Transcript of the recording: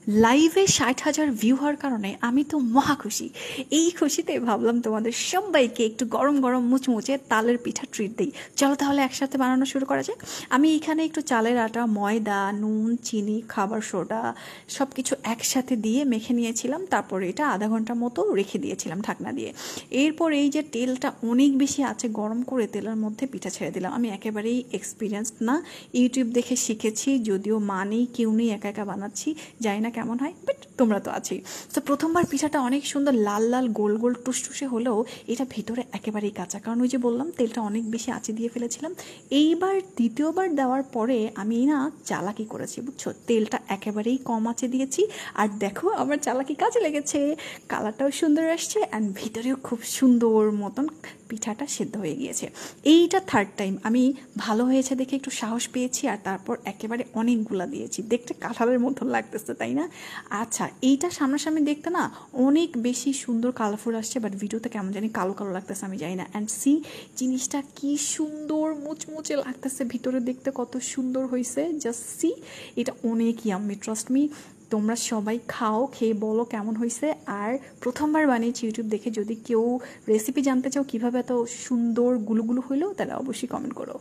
লাইভে 60,000 ভিউ হওয়ার কারণে আমি তো মহা খুশি। এই খুশিতে ভাবলাম তোমাদের সবাইকে একটু গরম গরম মুচমুচে তালের পিঠা ট্রিট দিই। চলো তাহলে একসাথে বানানো শুরু করা যাক। আমি এখানে একটু চালের আটা, ময়দা, নুন, চিনি, খাবার সোডা সব কিছু একসাথে দিয়ে মেখে নিয়েছিলাম। তারপরে এটা আধা ঘন্টা মতো রেখে দিয়েছিলাম ঢাকনা দিয়ে। এরপর এই যে তেলটা অনেক বেশি আছে গরম করে তেলের মধ্যে পিঠা ছেড়ে দিলাম। আমি একেবারেই এক্সপিরিয়েন্সড না, ইউটিউব দেখে শিখেছি, যদিও মা নেই কেউ নেই, একা একা বানাচ্ছি, জানি না কেমন হয়, বাট তোমরা তো আছেই। তো প্রথমবার পিঠাটা অনেক সুন্দর লাল লাল গোল গোল টুসটুসে হলেও এটা ভিতরে একেবারেই কাঁচা, কারণ ওই যে বললাম তেলটা অনেক বেশি আঁচে দিয়ে ফেলেছিলাম। এইবার দ্বিতীয়বার দেওয়ার পরে আমি না চালাকি করেছি, বুঝছো, তেলটা একেবারেই কম আঁচে দিয়েছি। আর দেখো আমার চালাকি কাজে লেগেছে, কালারটাও সুন্দর আসছে অ্যান্ড ভিতরেও খুব সুন্দর মতন পিঠাটা সেদ্ধ হয়ে গিয়েছে। এইটা থার্ড টাইম আমি ভালো হয়েছে দেখে একটু সাহস পেয়েছি, আর তারপর একেবারে অনেকগুলা দিয়েছি। দেখতে কাঁঠালের মতন লাগতেছে তাই না? আচ্ছা, এইটা সামনাসামনি দেখতে না অনেক বেশি সুন্দর কালারফুল আসছে, বাট ভিডিওতে কেমন জানি কালো কালো লাগতেছে, আমি জানি না। অ্যান্ড সি, জিনিসটা কি সুন্দর মুচমুচে লাগতেছে, ভিতরে দেখতে কত সুন্দর হয়েছে, জাস্ট সি। এটা অনেক ইয়াম্মি, ট্রাস্ট মি। তোমরা সবাই খাও, খেয়ে বলো কেমন হয়েছে। আর প্রথমবার বানিয়েছি ইউটিউব দেখে, যদি কেউ রেসিপি জানতে চাও কীভাবে এত সুন্দর গুলুগুলু হইলো, তাহলে অবশ্যই কমেন্ট করো।